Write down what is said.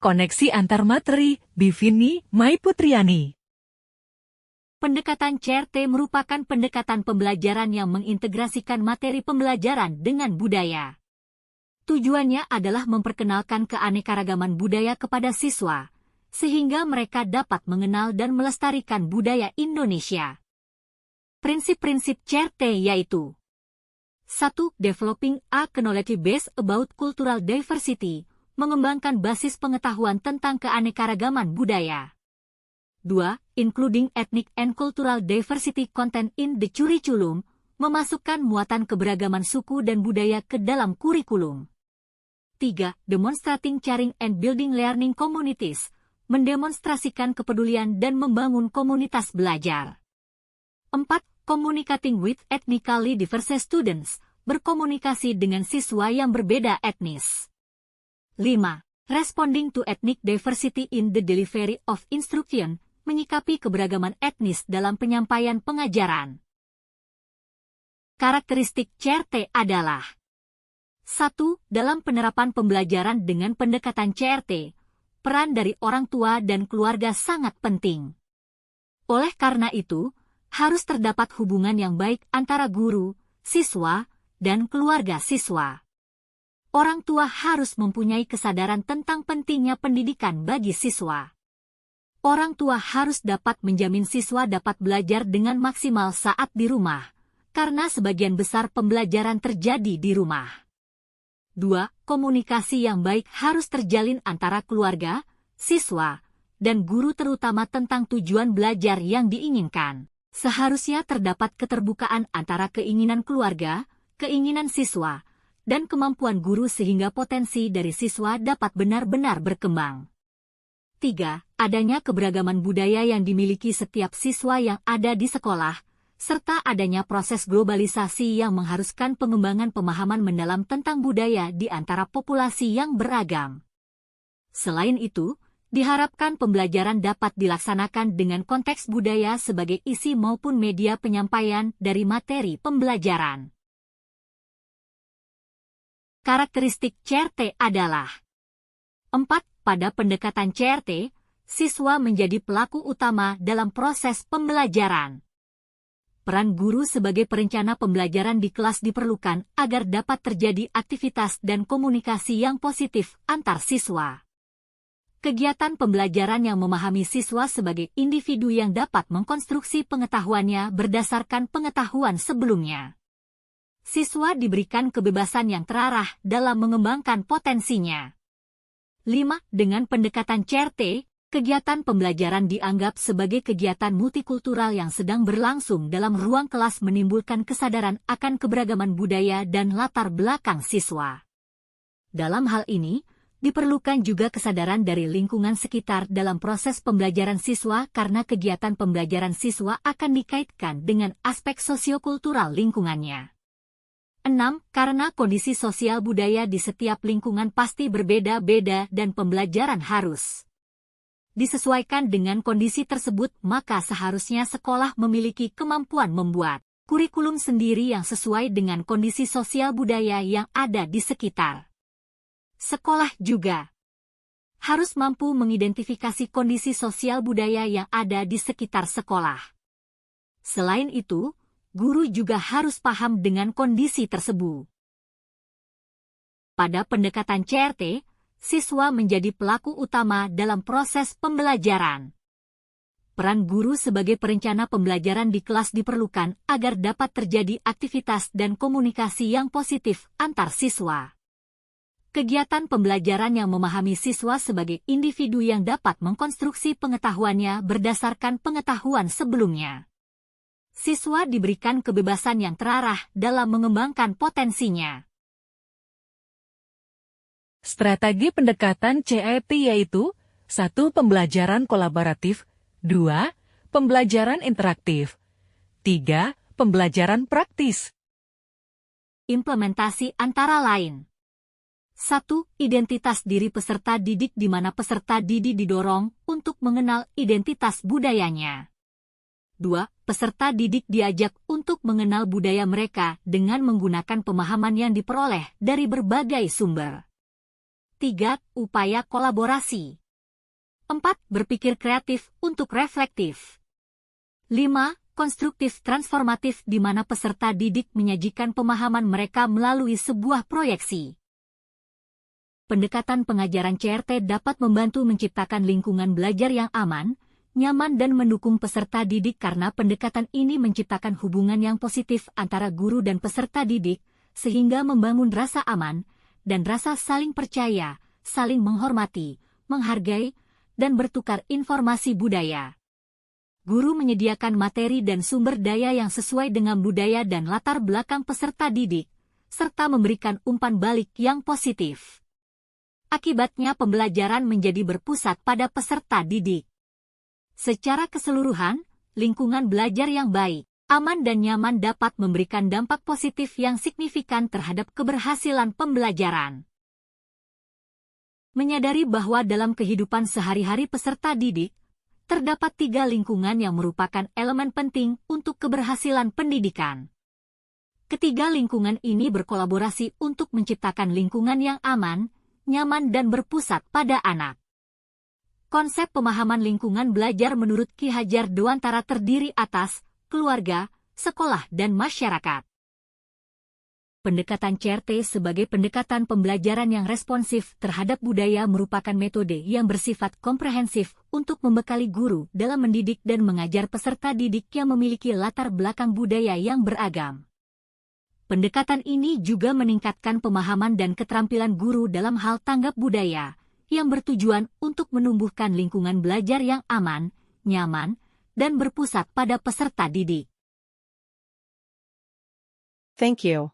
Koneksi Antar Materi, Bivini Maiputriani. Pendekatan CRT merupakan pendekatan pembelajaran yang mengintegrasikan materi pembelajaran dengan budaya. Tujuannya adalah memperkenalkan keanekaragaman budaya kepada siswa, sehingga mereka dapat mengenal dan melestarikan budaya Indonesia. Prinsip-prinsip CRT yaitu 1. Developing a knowledge base about cultural diversity, mengembangkan basis pengetahuan tentang keanekaragaman budaya. 2. Including ethnic and cultural diversity content in the curriculum, memasukkan muatan keberagaman suku dan budaya ke dalam kurikulum. 3. Demonstrating caring and building learning communities, mendemonstrasikan kepedulian dan membangun komunitas belajar. 4. Communicating with ethnically diverse students, berkomunikasi dengan siswa yang berbeda etnis. 5. Responding to ethnic diversity in the delivery of instruction, menyikapi keberagaman etnis dalam penyampaian pengajaran. Karakteristik CRT adalah 1. Dalam penerapan pembelajaran dengan pendekatan CRT, peran dari orang tua dan keluarga sangat penting. Oleh karena itu, harus terdapat hubungan yang baik antara guru, siswa, dan keluarga siswa. Orang tua harus mempunyai kesadaran tentang pentingnya pendidikan bagi siswa. Orang tua harus dapat menjamin siswa dapat belajar dengan maksimal saat di rumah, karena sebagian besar pembelajaran terjadi di rumah. 2. Komunikasi yang baik harus terjalin antara keluarga, siswa, dan guru terutama tentang tujuan belajar yang diinginkan. Seharusnya terdapat keterbukaan antara keinginan keluarga, keinginan siswa, dan kemampuan guru sehingga potensi dari siswa dapat benar-benar berkembang. 3. Adanya keberagaman budaya yang dimiliki setiap siswa yang ada di sekolah, serta adanya proses globalisasi yang mengharuskan pengembangan pemahaman mendalam tentang budaya di antara populasi yang beragam. Selain itu, diharapkan pembelajaran dapat dilaksanakan dengan konteks budaya sebagai isi maupun media penyampaian dari materi pembelajaran. Karakteristik CRT adalah 4. Pada pendekatan CRT, siswa menjadi pelaku utama dalam proses pembelajaran. Peran guru sebagai perencana pembelajaran di kelas diperlukan agar dapat terjadi aktivitas dan komunikasi yang positif antar siswa. Kegiatan pembelajaran yang memahami siswa sebagai individu yang dapat mengkonstruksi pengetahuannya berdasarkan pengetahuan sebelumnya. Siswa diberikan kebebasan yang terarah dalam mengembangkan potensinya. 5. Dengan pendekatan CRT, kegiatan pembelajaran dianggap sebagai kegiatan multikultural yang sedang berlangsung dalam ruang kelas menimbulkan kesadaran akan keberagaman budaya dan latar belakang siswa. Dalam hal ini, diperlukan juga kesadaran dari lingkungan sekitar dalam proses pembelajaran siswa karena kegiatan pembelajaran siswa akan dikaitkan dengan aspek sosiokultural lingkungannya. 6. Karena kondisi sosial budaya di setiap lingkungan pasti berbeda-beda dan pembelajaran harus disesuaikan dengan kondisi tersebut, maka seharusnya sekolah memiliki kemampuan membuat kurikulum sendiri yang sesuai dengan kondisi sosial budaya yang ada di sekitar. Sekolah juga harus mampu mengidentifikasi kondisi sosial budaya yang ada di sekitar sekolah. Selain itu, guru juga harus paham dengan kondisi tersebut. Pada pendekatan CRT, siswa menjadi pelaku utama dalam proses pembelajaran. Peran guru sebagai perencana pembelajaran di kelas diperlukan agar dapat terjadi aktivitas dan komunikasi yang positif antar siswa. Kegiatan pembelajaran yang memahami siswa sebagai individu yang dapat mengkonstruksi pengetahuannya berdasarkan pengetahuan sebelumnya. Siswa diberikan kebebasan yang terarah dalam mengembangkan potensinya. Strategi pendekatan CRT yaitu 1. Pembelajaran kolaboratif, 2. Pembelajaran interaktif, 3. Pembelajaran praktis. Implementasi antara lain 1. Identitas diri peserta didik di mana peserta didik didorong untuk mengenal identitas budayanya. 2. Peserta didik diajak untuk mengenal budaya mereka dengan menggunakan pemahaman yang diperoleh dari berbagai sumber. 3. Upaya kolaborasi. 4. Berpikir kreatif untuk reflektif. 5. Konstruktif transformatif di mana peserta didik menyajikan pemahaman mereka melalui sebuah proyeksi. Pendekatan pengajaran CRT dapat membantu menciptakan lingkungan belajar yang aman, nyaman dan mendukung peserta didik karena pendekatan ini menciptakan hubungan yang positif antara guru dan peserta didik, sehingga membangun rasa aman dan rasa saling percaya, saling menghormati, menghargai, dan bertukar informasi budaya. Guru menyediakan materi dan sumber daya yang sesuai dengan budaya dan latar belakang peserta didik, serta memberikan umpan balik yang positif. Akibatnya pembelajaran menjadi berpusat pada peserta didik. Secara keseluruhan, lingkungan belajar yang baik, aman dan nyaman dapat memberikan dampak positif yang signifikan terhadap keberhasilan pembelajaran. Menyadari bahwa dalam kehidupan sehari-hari peserta didik, terdapat 3 lingkungan yang merupakan elemen penting untuk keberhasilan pendidikan. Ketiga lingkungan ini berkolaborasi untuk menciptakan lingkungan yang aman, nyaman dan berpusat pada anak. Konsep pemahaman lingkungan belajar menurut Ki Hajar Dewantara terdiri atas keluarga, sekolah, dan masyarakat. Pendekatan CRT sebagai pendekatan pembelajaran yang responsif terhadap budaya merupakan metode yang bersifat komprehensif untuk membekali guru dalam mendidik dan mengajar peserta didik yang memiliki latar belakang budaya yang beragam. Pendekatan ini juga meningkatkan pemahaman dan keterampilan guru dalam hal tanggap budaya, yang bertujuan untuk menumbuhkan lingkungan belajar yang aman, nyaman, dan berpusat pada peserta didik. Thank you.